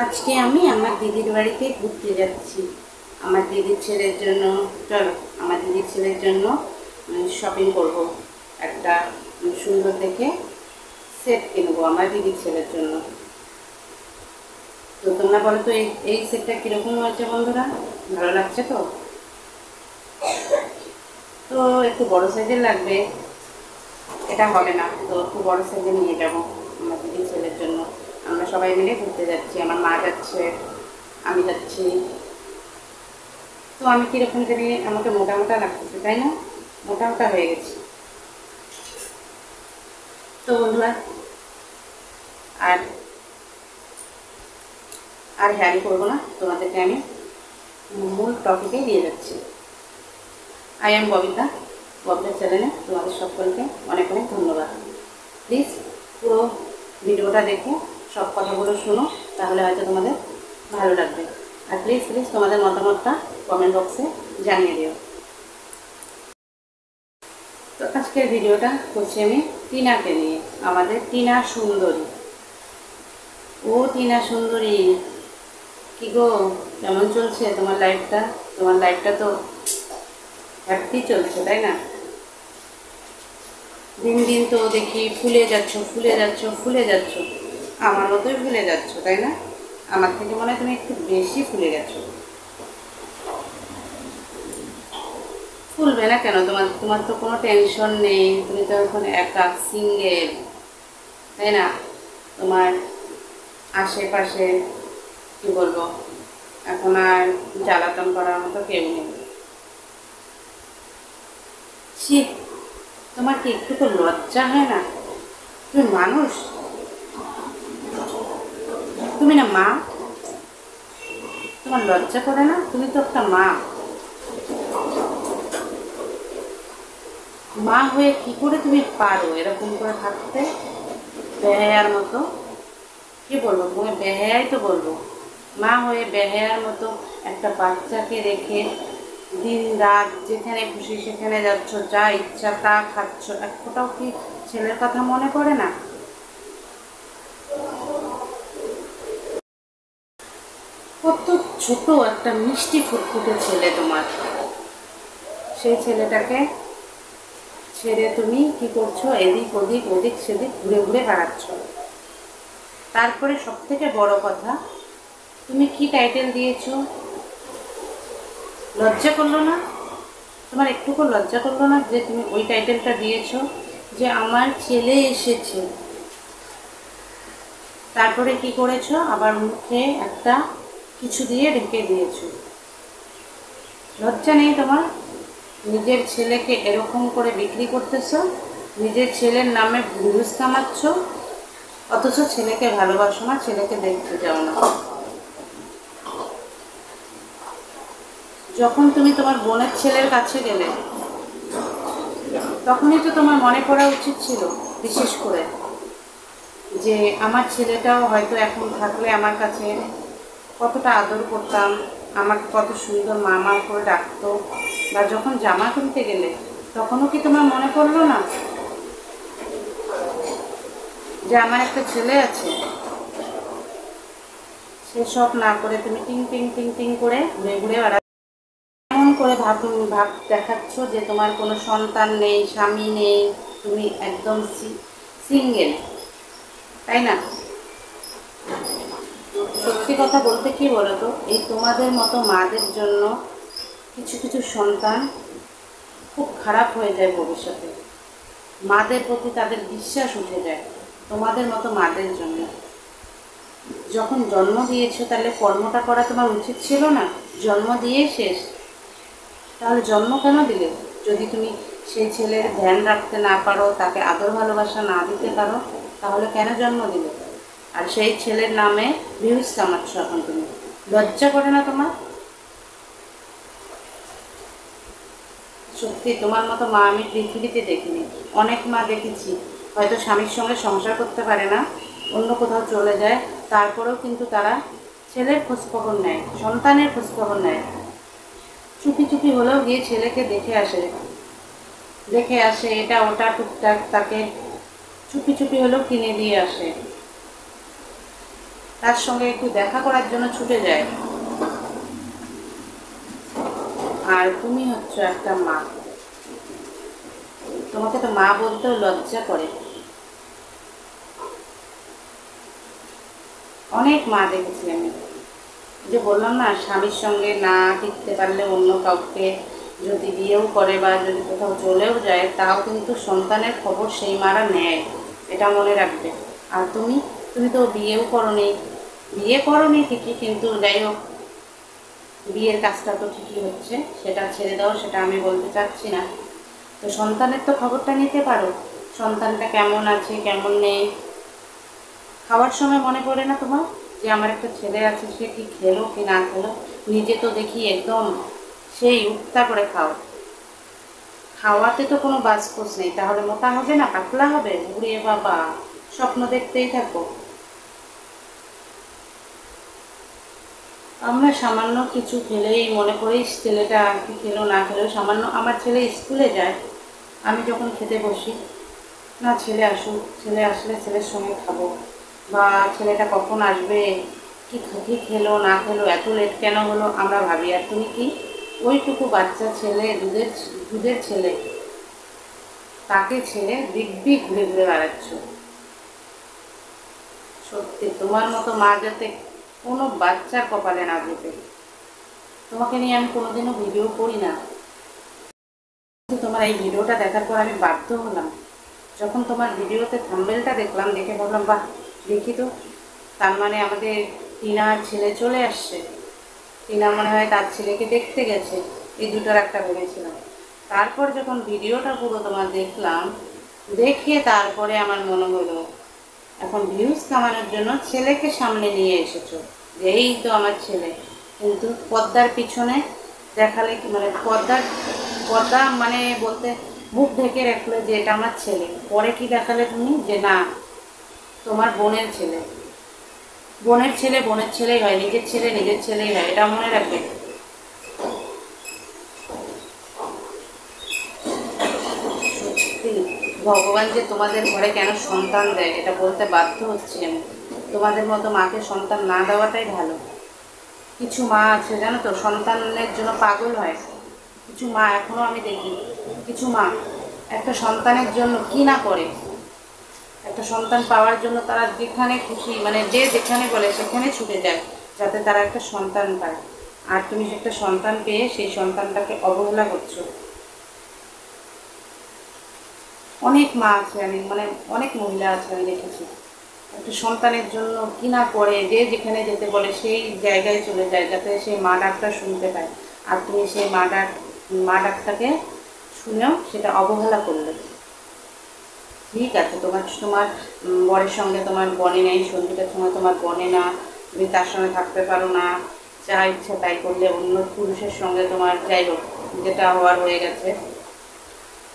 আজকে আমি আমার দিদির বাড়িতে ঘুরতে যাচ্ছি। আমার দিদির ছেলের জন্য, চলো আমার দিদির ছেলের জন্য শপিং করব। একটা সুন্দর দেখে সেট কিনবো আমার দিদির ছেলের জন্য। তো তোমরা বলো তো এই সেটটা কীরকম হয়েছে বন্ধুরা, ভালো লাগছে তো? তো একটু বড় সাইজের লাগবে, এটা হবে না, তো একটু বড় সাইজের নিয়ে যাব আমার দিদির ছেলের জন্য। আমরা সবাই মিলে ঘুরতে যাচ্ছি, আমার মা যাচ্ছে, আমি যাচ্ছি। তো আমি কীরকম জানি আমাকে মোটা মোটা লাগতেছে, তাই না? মোটা মোটা হয়ে গেছি। তো বন্ধুরা আর আর হ্যারি করবো না, তোমাদেরকে আমি মূল টপিকে নিয়ে যাচ্ছি। আই এম ববিতা, ববিতা চ্যানেলে তোমাদের সকলকে অনেক অনেক ধন্যবাদ। প্লিজ পুরো ভিডিওটা দেখে সব কথাগুলো শোনো, তাহলে হয়তো তোমাদের ভালো লাগবে। আর প্লিজ প্লিজ তোমাদের মতামতটা কমেন্ট বক্সে জানিয়ে দিও। তো আজকের ভিডিওটা করছি আমি টিনাকে নিয়ে, আমাদের টিনা সুন্দরী। ও টিনা সুন্দরী, কি গো, কেমন চলছে তোমার লাইফটা? তোমার লাইফটা তো হ্যাপি চলছে, তাই না? দিন দিন তো দেখি ফুলে যাচ্ছ, ফুলে যাচ্ছ, ফুলে যাচ্ছ, আমার মতোই ফুলে যাচ্ছ, তাই না? আমার থেকে মনে হয় তুমি একটু বেশি ফুলে গেছো। ফুলবে না কেন? তোমার তোমার তো কোনো টেনশন নেই, তুমি তো এখন একা সিঙ্গেল, তাই না? তোমার আশেপাশে কি বলবো, এখন আর জ্বালাতন করার মতো কেউ নেই। শীত, তোমার কি একটু তো লজ্জা হয় না? তুমি মানুষ, তুমি না মা, তোমার লজ্জা করে না? তুমি তো একটা মা। মা হয়ে কি করে তুমি পারো এরকম করে থাকতে, বেহায়ার মতো? কি বলবো তোমাকে, বেহায়াই তো বলবো। মা হয়ে বেহায়ার মতো একটা বাচ্চাকে রেখে দিন রাত যেখানে খুশি সেখানে যাচ্ছ, যা ইচ্ছা তা খাচ্ছ, এক ফোঁটাও কি ছেলের কথা মনে পড়ে না? কত ছোট একটা মিষ্টি ফুটফুটে ছেলে তোমার, সেই ছেলেটাকে ছেড়ে তুমি কি করছো? এদিক ওদিক ওদিক সেদিক ঘুরে ঘুরে বেড়াচ্ছ। তারপরে সব থেকে বড় কথা, তুমি কি টাইটেল দিয়েছো? লজ্জা করলো না তোমার? একটুকু লজ্জা করলো না যে তুমি ওই টাইটেলটা দিয়েছো, যে আমার ছেলে এসেছে? তারপরে কি করেছো? আবার মুখে একটা কিছু দিয়ে ঢেকে দিয়েছো। লজ্জা নেই তোমার? নিজের ছেলেকে এরকম করে বিক্রি করতেছো, নিজের ছেলের নামে ভিউজ কামাচ্ছ, অথচ ছেলেকে ভালোবাসো না, ছেলেকে দেখতে যাও না। যখন তুমি তোমার বোনের ছেলের কাছে গেলে, তখনই তো তোমার মনে করা উচিত ছিল, বিশেষ করে যে আমার ছেলেটাও হয়তো এখন থাকলে আমার কাছে কতটা আদর করতাম, আমাকে কত সুন্দর মা করে ডাকতো। বা যখন জামা কিনতে গেলে, তখনও কি তোমার মনে পড়লো না যে আমার একটা ছেলে আছে? সেসব না করে তুমি টিং টিং টিং টিং করে ঘুরে ঘুরে বেড়া, এমন করে ভাব দেখাচ্ছ যে তোমার কোনো সন্তান নেই, স্বামী নেই, তুমি একদম সিঙ্গেল, তাই না? সত্যি কথা বলতে কি বলো তো, এই তোমাদের মতো মাদের জন্য কিছু কিছু সন্তান খুব খারাপ হয়ে যায় ভবিষ্যতে। মাদের প্রতি তাদের বিশ্বাস উঠে যায় তোমাদের মতো মাদের জন্য। যখন জন্ম দিয়েছো, তাহলে কর্মটা করা তোমার উচিত ছিল না? জন্ম দিয়ে শেষ, তাহলে জন্ম কেন দিলে? যদি তুমি সেই ছেলের ধ্যান রাখতে না পারো, তাকে আদর ভালোবাসা না দিতে পারো, তাহলে কেন জন্ম দিলে? আর সেই ছেলের নামে ভিউজ কামাচ্ছ এখন তুমি। লজ্জা করে না তোমার? সত্যি তোমার মতো মা আমি পৃথিবীতে দেখিনি। অনেক মা দেখেছি, হয়তো স্বামীর সঙ্গে সংসার করতে পারে না, অন্য কোথাও চলে যায়, তারপরেও কিন্তু তারা ছেলের খোঁজখবর নেয়, সন্তানের খোঁজখবর নেয়। চুপি চুপি হলেও গিয়ে ছেলেকে দেখে আসে, এটা ওটা টুকটাক তাকে চুপি চুপি হলেও কিনে দিয়ে আসে। তার সঙ্গে একটু দেখা করার জন্য ছুটে যায়। আর তুমি হচ্ছে একটা মা, তোমাকে তো মা বলতেও লজ্জা করে। অনেক মা দেখেছি আমি, যে বললাম না, স্বামীর সঙ্গে না টিকতে পারলে অন্য কাউকে যদি বিয়েও করে বা যদি কোথাও চলেও যায়, তাও কিন্তু সন্তানের খবর সেই মারা নেয়, এটা মনে রাখবে। আর তুমি তুমি তো বিয়েও করোনি, বিয়ে করোনি ঠিকই, কিন্তু যাই হোক, বিয়ের কাজটা তো ঠিকই হচ্ছে, সেটা ছেড়ে দাও, সেটা আমি বলতে চাচ্ছি না। তো সন্তানের তো খবরটা নিতে পারো, সন্তানটা কেমন আছে কেমন নেই। খাওয়ার সময় মনে পড়ে না তোমার যে আমার একটা ছেলে আছে, সে কি খেলো কি না খেলো? নিজে তো দেখি একদম সেই উঠতা করে খাও। খাওয়াতে তো কোনো বাজকোষ নেই, তাহলে মোটা হবে না পাতলা হবে? ঘুরে বাবা, স্বপ্ন দেখতেই থাকো। আমরা সামান্য কিছু খেলেই মনে করি ছেলেটা কি খেলো না খেলো। সামান্য আমার ছেলে স্কুলে যায়, আমি যখন খেতে বসি, না ছেলে আসুক, ছেলে আসলে ছেলের সঙ্গে খাবো, বা ছেলেটা কখন আসবে, কি খেলো না খেলো, এত লেট কেন হলো, আমরা ভাবি। আর তুমি কি ওইটুকু বাচ্চা ছেলে, দুধের দুধের ছেলে, তাকে ছেড়ে দিব্যি ঘুরে ঘুরে বেড়াচ্ছ। সত্যি তোমার মতো মা যাতে কোনো বাচ্চার কপালে না যেতে। তোমাকে নিয়ে আমি কোনোদিনও ভিডিও করি না, কিন্তু তোমার এই ভিডিওটা দেখার পর আমি বাধ্য হলাম। যখন তোমার ভিডিওতে থাম্বনেলটা দেখলাম, দেখে ভাবলাম বাহ, দেখি তো, তার মানে আমাদের টিনার ছেলে চলে আসছে, টিনা মনে হয় তার ছেলেকে দেখতে গেছে, এই দুটোর একটা ভেবেছিলাম। তারপর যখন ভিডিওটা পুরো তোমার দেখলাম, দেখে তারপরে আমার মনে হলো এখন ভিউজ কামানোর জন্য ছেলেকে সামনে নিয়ে এসেছো, যে এই তো আমার ছেলে। কিন্তু পর্দার পিছনে দেখালে কি, মানে পর্দা মানে বলতে মুখ ঢেকে রাখলে যে এটা আমার ছেলে, পরে কি দেখালে তুমি, যে না তোমার বোনের ছেলে। বোনের ছেলে বোনের ছেলেই হয়, নিজের ছেলে নিজের ছেলেই হয়, এটা মনে রাখবে। সত্যি ভগবান যে তোমাদের ঘরে কেন সন্তান দেয়, এটা বলতে বাধ্য হচ্ছি আমি। তোমাদের মতো মাকে সন্তান না দেওয়াটাই ভালো। কিছু মা আছে জানো তো, সন্তানের জন্য পাগল হয়। কিছু মা এখনও আমি দেখি, কিছু মা একটা সন্তানের জন্য কি না করে। একটা সন্তান পাওয়ার জন্য তারা যেখানে খুশি, মানে যে যেখানে বলে সেখানে ছুটে যায়, যাতে তারা একটা সন্তান পায়। আর তুমি একটা সন্তান পেয়ে সেই সন্তানটাকে অবহেলা করছো। অনেক মা আছে আমি, মানে অনেক মহিলা আছে আমি দেখেছি, একটা সন্তানের জন্য কি না করে, যে যেখানে যেতে বলে সেই জায়গায় চলে যায়, যাতে সেই মা ডাকটা শুনতে পায়। আর তুমি সেই মা ডাকটাকে শুনেও সেটা অবহেলা করলে। ঠিক আছে, তোমার তোমার বরের সঙ্গে তোমার বনে নেই, সঙ্গীতের সময় তোমার বনে না, তুমি তার সঙ্গে থাকতে পারো না, যা ইচ্ছা তাই করলে, অন্য পুরুষের সঙ্গে তোমার, যাই হোক, যেটা হওয়ার হয়ে গেছে।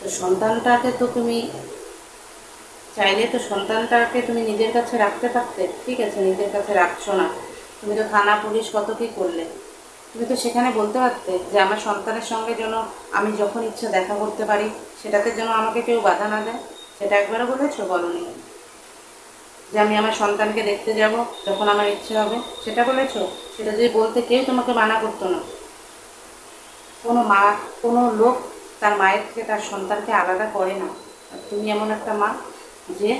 তো সন্তানটাকে তো তুমি চাইলে তো সন্তানটাকে তুমি নিজের কাছে রাখতে পারতে, ঠিক আছে নিজের কাছে রাখছো না। তুমি তো থানা পুলিশ কত কী করলে, তুমি তো সেখানে বলতে পারতে যে আমার সন্তানের সঙ্গে যেন আমি যখন ইচ্ছা দেখা করতে পারি, সেটাতে যেন আমাকে কেউ বাধা না দেয়। সেটা একবারও বলেছো? বলোনি। যে আমি আমার সন্তানকে দেখতে যাব যখন আমার ইচ্ছে হবে, সেটা বলেছো? সেটা যদি বলতে কেউ তোমাকে মানা করতো না। কোনো মা, কোনো লোক তার মায়ের থেকে তার সন্তানকে আলাদা করে না। আর তুমি এমন একটা মা যে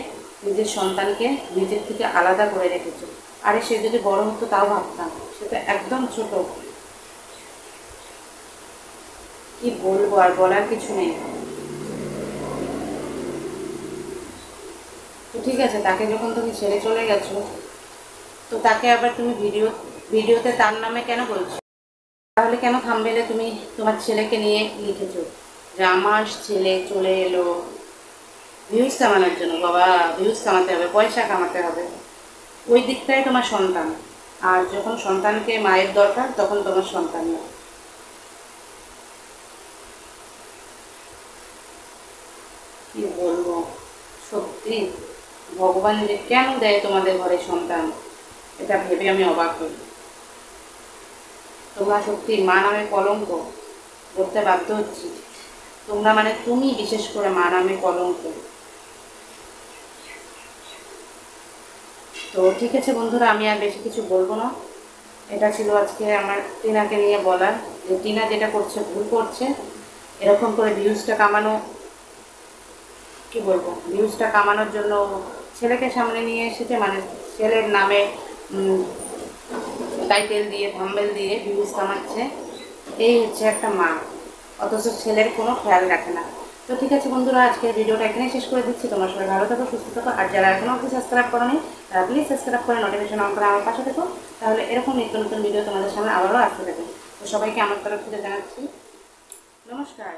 নিজের সন্তানকে নিজের থেকে আলাদা করে রেখেছো। আরে সে যদি বড় হতো তাও ভাবতাম, সেটা একদম ছোট। কি বলবো, আর বলার কিছু নেই। তো ঠিক আছে, তাকে যখন তুমি ছেড়ে চলে গেছো, তো তাকে আবার তুমি ভিডিওতে তার নামে কেন বলছো? তাহলে কেন থাম্বনেইলে তুমি তোমার ছেলেকে নিয়ে লিখেছো যে আমার ছেলে চলে এলো? ভিউজ কামানোর জন্য বাবা, ভিউজ কামাতে হবে, পয়সা কামাতে হবে, ওই দিকটাই তোমার সন্তান। আর যখন সন্তানকে মায়ের দরকার, তখন তোমার সন্তান না। কি বলবো, সত্যি ভগবান যে কেন দেয় তোমাদের ঘরে সন্তান, এটা ভেবে আমি অবাক হই। তোমরা সত্যি মা নামে কলঙ্ক, বলতে বাধ্য হচ্ছি। তোমরা মানে তুমি বিশেষ করে মা নামে কলঙ্ক। তো ঠিক আছে বন্ধুরা, আমি আর বেশি কিছু বলবো না। এটা ছিল আজকে আমার টিনাকে নিয়ে বলার, যে টিনা যেটা করছে ভুল করছে। এরকম করে ভিউজটা কামানো, কি বলবো, ভিউজটা কামানোর জন্য ছেলেকে সামনে নিয়ে এসেছে, মানে ছেলের নামে টাইটেল দিয়ে থাম্বেল দিয়ে ভিউজ কামাচ্ছে। এই হচ্ছে একটা মা, অথচ ছেলের কোনো খেয়াল রাখে না। তো ঠিক আছে বন্ধুরা, আজকের ভিডিওটা এখানে শেষ করে দিচ্ছি। তোমার সবাই ভালো থাকো, সুস্থ থাকো, আর যারা এখনও অবধি সাবস্ক্রাইব করোনি তারা প্লিজ সাবস্ক্রাইব করে নোটিফিকেশন অন করে আমার পাশে থেকো। তাহলে এরকম নিত্য নতুন ভিডিও তোমাদের সামনে আবারও আসতে থাকে। তো সবাইকে আমার তরফ থেকে জানাচ্ছি নমস্কার।